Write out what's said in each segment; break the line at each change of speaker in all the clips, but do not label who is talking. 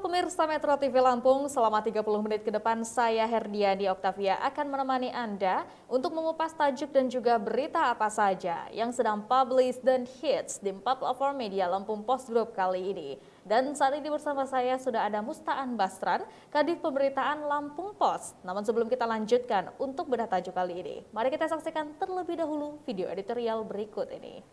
Pemirsa Metro TV Lampung, selama 30 menit ke depan saya Herdiani Oktavia akan menemani Anda untuk mengupas tajuk dan juga berita apa saja yang sedang publish dan hits di 4 platform media Lampung Post Group kali ini. Dan saat ini bersama saya sudah ada Mustaan Bastran, Kadif Pemberitaan Lampung Post. Namun sebelum kita lanjutkan untuk bedah tajuk kali ini, mari kita saksikan terlebih dahulu video editorial berikut ini.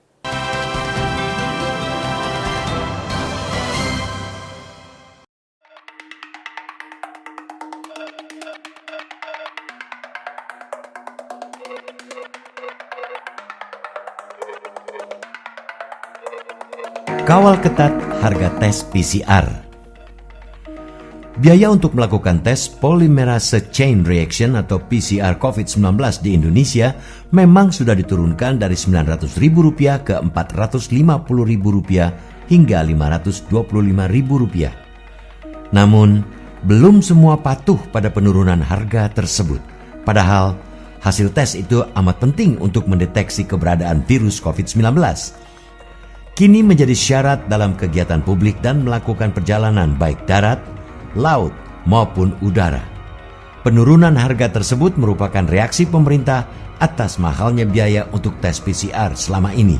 Kawal ketat harga tes PCR. Biaya untuk melakukan tes Polymerase Chain Reaction atau PCR COVID-19 di Indonesia memang sudah diturunkan dari Rp900.000 ke Rp450.000 hingga Rp525.000. Namun, belum semua patuh pada penurunan harga tersebut. Padahal, hasil tes itu amat penting untuk mendeteksi keberadaan virus COVID-19. Kini menjadi syarat dalam kegiatan publik dan melakukan perjalanan baik darat, laut, maupun udara. Penurunan harga tersebut merupakan reaksi pemerintah atas mahalnya biaya untuk tes PCR selama ini.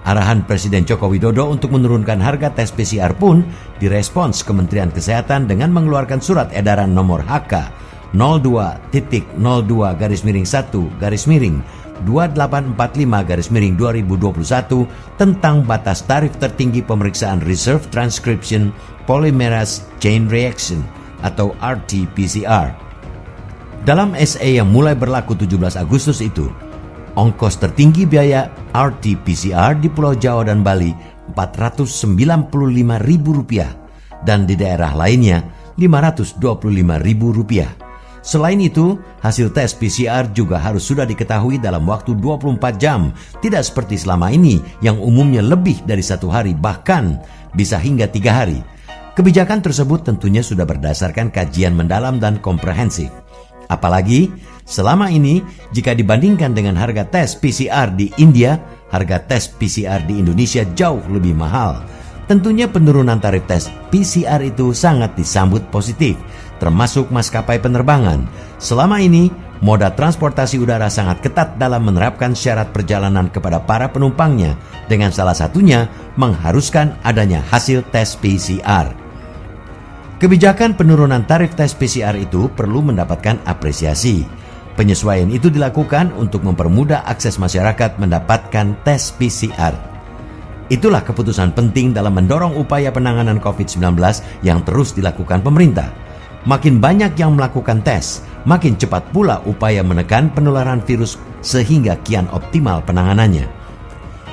Arahan Presiden Joko Widodo untuk menurunkan harga tes PCR pun direspons Kementerian Kesehatan dengan mengeluarkan surat edaran nomor HK 02.02-2845-2021 tentang batas tarif tertinggi pemeriksaan Reserve Transcription Polymerase Chain Reaction atau RT-PCR. Dalam SE yang mulai berlaku 17 Agustus itu, ongkos tertinggi biaya RT-PCR di Pulau Jawa dan Bali Rp495.000 dan di daerah lainnya Rp525.000. Selain itu, hasil tes PCR juga harus sudah diketahui dalam waktu 24 jam, tidak seperti selama ini yang umumnya lebih dari 1 hari, bahkan bisa hingga 3 hari. Kebijakan tersebut tentunya sudah berdasarkan kajian mendalam dan komprehensif. Apalagi, selama ini jika dibandingkan dengan harga tes PCR di India, harga tes PCR di Indonesia jauh lebih mahal. Tentunya penurunan tarif tes PCR itu sangat disambut positif, termasuk maskapai penerbangan. Selama ini, moda transportasi udara sangat ketat dalam menerapkan syarat perjalanan kepada para penumpangnya, dengan salah satunya mengharuskan adanya hasil tes PCR. Kebijakan penurunan tarif tes PCR itu perlu mendapatkan apresiasi. Penyesuaian itu dilakukan untuk mempermudah akses masyarakat mendapatkan tes PCR. Itulah keputusan penting dalam mendorong upaya penanganan COVID-19 yang terus dilakukan pemerintah. Makin banyak yang melakukan tes, makin cepat pula upaya menekan penularan virus sehingga kian optimal penanganannya.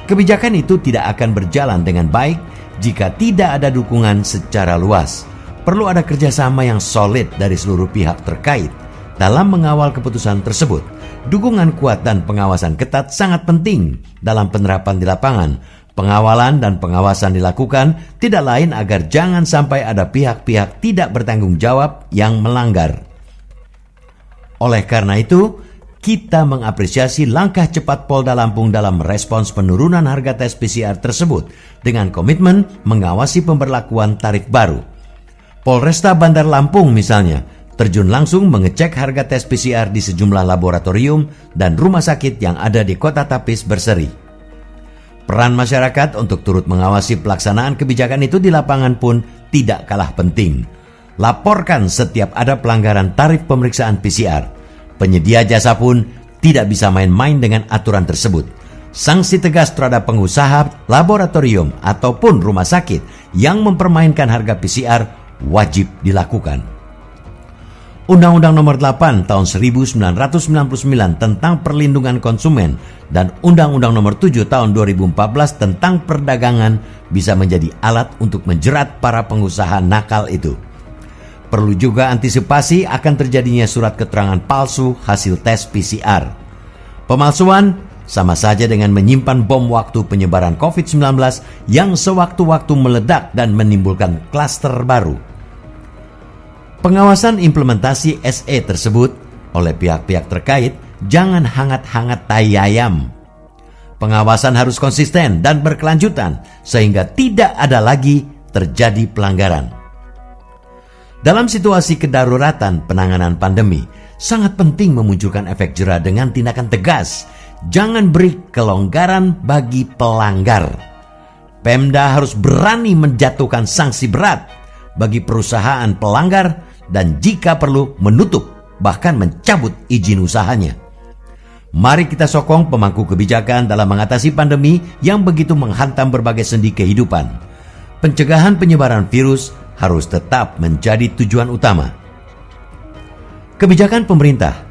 Kebijakan itu tidak akan berjalan dengan baik jika tidak ada dukungan secara luas. Perlu ada kerjasama yang solid dari seluruh pihak terkait dalam mengawal keputusan tersebut. Dukungan kuat dan pengawasan ketat sangat penting dalam penerapan di lapangan. Pengawalan dan pengawasan dilakukan tidak lain agar jangan sampai ada pihak-pihak tidak bertanggung jawab yang melanggar. Oleh karena itu, kita mengapresiasi langkah cepat Polda Lampung dalam merespons penurunan harga tes PCR tersebut dengan komitmen mengawasi pemberlakuan tarif baru. Polresta Bandar Lampung misalnya terjun langsung mengecek harga tes PCR di sejumlah laboratorium dan rumah sakit yang ada di Kota Tapis berseri. Peran masyarakat untuk turut mengawasi pelaksanaan kebijakan itu di lapangan pun tidak kalah penting. Laporkan setiap ada pelanggaran tarif pemeriksaan PCR. Penyedia jasa pun tidak bisa main-main dengan aturan tersebut. Sanksi tegas terhadap pengusaha, laboratorium, ataupun rumah sakit yang mempermainkan harga PCR wajib dilakukan. Undang-Undang Nomor 8 Tahun 1999 tentang Perlindungan Konsumen dan Undang-Undang Nomor 7 Tahun 2014 tentang Perdagangan bisa menjadi alat untuk menjerat para pengusaha nakal itu. Perlu juga antisipasi akan terjadinya surat keterangan palsu hasil tes PCR. Pemalsuan sama saja dengan menyimpan bom waktu penyebaran COVID-19 yang sewaktu-waktu meledak dan menimbulkan klaster baru. Pengawasan implementasi SE tersebut oleh pihak-pihak terkait jangan hangat-hangat tai ayam. Pengawasan harus konsisten dan berkelanjutan sehingga tidak ada lagi terjadi pelanggaran. Dalam situasi kedaruratan penanganan pandemi, sangat penting memunculkan efek jera dengan tindakan tegas. Jangan beri kelonggaran bagi pelanggar. Pemda harus berani menjatuhkan sanksi berat bagi perusahaan pelanggar dan jika perlu menutup, bahkan mencabut izin usahanya. Mari kita sokong pemangku kebijakan dalam mengatasi pandemi yang begitu menghantam berbagai sendi kehidupan. Pencegahan penyebaran virus harus tetap menjadi tujuan utama. Kebijakan pemerintah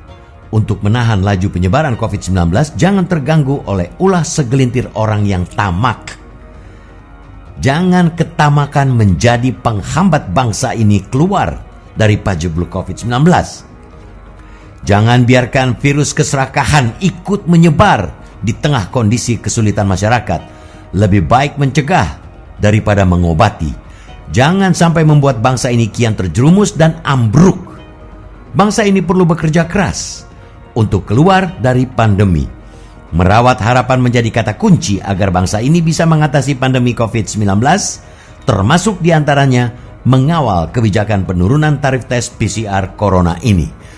untuk menahan laju penyebaran COVID-19 jangan terganggu oleh ulah segelintir orang yang tamak. Jangan ketamakan menjadi penghambat bangsa ini keluar dari pajebluk COVID-19. Jangan biarkan virus keserakahan ikut menyebar di tengah kondisi kesulitan masyarakat. Lebih baik mencegah daripada mengobati. Jangan sampai membuat bangsa ini kian terjerumus dan ambruk. Bangsa ini perlu bekerja keras untuk keluar dari pandemi. Merawat harapan menjadi kata kunci agar bangsa ini bisa mengatasi pandemi COVID-19, termasuk diantaranya mengawal kebijakan penurunan tarif tes PCR Corona ini.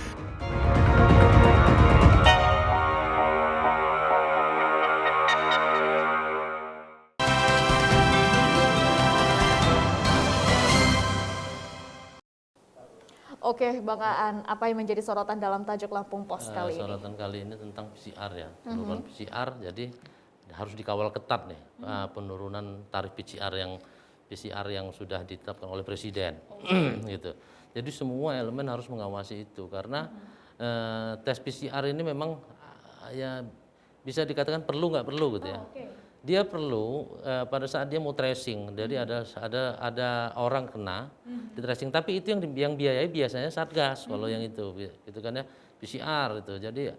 Oke, Bang Aan, apa yang menjadi sorotan dalam tajuk Lampung Pos kali ini?
Sorotan kali ini tentang PCR ya, penurunan PCR, jadi harus dikawal ketat nih penurunan tarif PCR yang sudah ditetapkan oleh Presiden, gitu. Jadi semua elemen harus mengawasi itu karena tes PCR ini memang ya bisa dikatakan perlu nggak perlu gitu ya. Dia perlu pada saat dia mau tracing, jadi ada orang kena di tracing, tapi itu yang biayai biasanya Satgas kalau yang itu, gitu kan ya, PCR itu. Jadi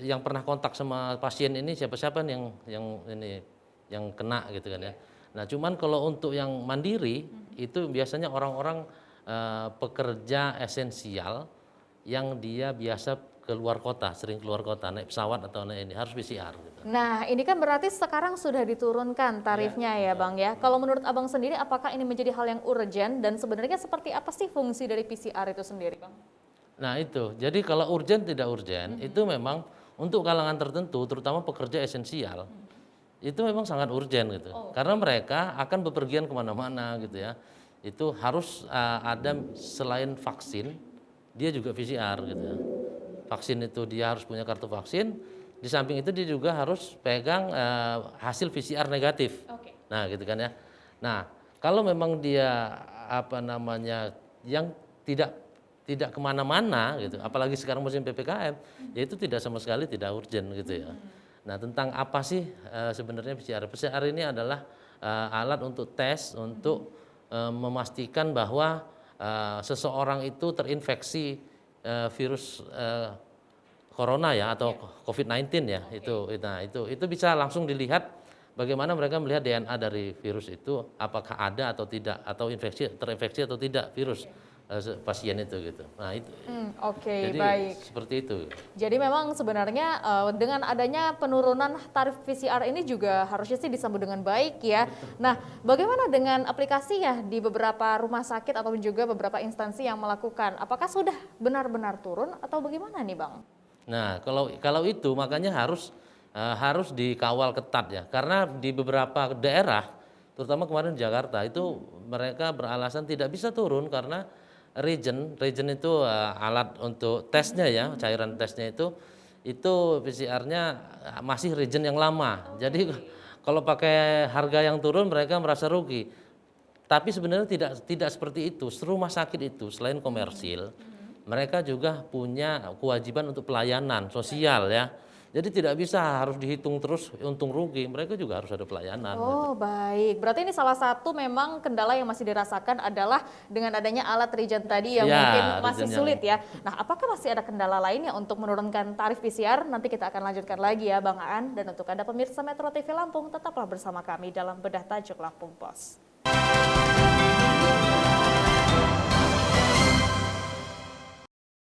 yang pernah kontak sama pasien ini siapa-siapa yang kena gitu kan ya. Nah, cuman kalau untuk yang mandiri itu biasanya orang-orang pekerja esensial yang dia biasa keluar kota, sering keluar kota, naik pesawat atau naik ini harus PCR. Gitu.
Nah, ini kan berarti sekarang sudah diturunkan tarifnya ya Bang ya. Kalau menurut Abang sendiri, apakah ini menjadi hal yang urgent dan sebenarnya seperti apa sih fungsi dari PCR itu sendiri Bang?
Nah itu, jadi kalau urgent tidak urgent, itu memang untuk kalangan tertentu, terutama pekerja esensial, itu memang sangat urgent gitu. Karena mereka akan bepergian kemana-mana gitu ya. Itu harus ada selain vaksin, dia juga PCR gitu ya. Vaksin itu dia harus punya kartu vaksin, di samping itu dia juga harus pegang hasil PCR negatif. Nah gitu kan ya. Nah kalau memang dia yang tidak kemana-mana gitu, apalagi sekarang musim PPKM, ya itu tidak sama sekali tidak urgent gitu ya. Nah tentang apa sih sebenarnya PCR? PCR ini adalah alat untuk tes, untuk memastikan bahwa seseorang itu terinfeksi virus corona ya atau COVID-19 ya. Itu bisa langsung dilihat bagaimana mereka melihat DNA dari virus itu, apakah ada atau tidak, atau terinfeksi atau tidak virus pasien itu gitu. Nah itu. Jadi
baik.
Seperti itu.
Jadi memang sebenarnya dengan adanya penurunan tarif PCR ini juga harusnya sih disambut dengan baik ya. Nah, bagaimana dengan aplikasinya di beberapa rumah sakit ataupun juga beberapa instansi yang melakukan? Apakah sudah benar-benar turun atau bagaimana nih Bang?
Nah, kalau itu makanya harus dikawal ketat ya. Karena di beberapa daerah, terutama kemarin di Jakarta itu mereka beralasan tidak bisa turun karena reagent itu alat untuk tesnya ya, cairan tesnya itu PCR-nya masih reagent yang lama. Jadi kalau pakai harga yang turun mereka merasa rugi. Tapi sebenarnya tidak seperti itu. Rumah sakit itu selain komersil, mereka juga punya kewajiban untuk pelayanan sosial ya. Jadi tidak bisa harus dihitung terus untung rugi, mereka juga harus ada pelayanan.
Oh gitu. Baik, berarti ini salah satu memang kendala yang masih dirasakan adalah dengan adanya alat reagent tadi yang mungkin masih sulit ya. Nah, apakah masih ada kendala lainnya untuk menurunkan tarif PCR? Nanti kita akan lanjutkan lagi ya Bang Aan. Dan untuk Anda pemirsa Metro TV Lampung, tetaplah bersama kami dalam Bedah Tajuk Lampung Pos.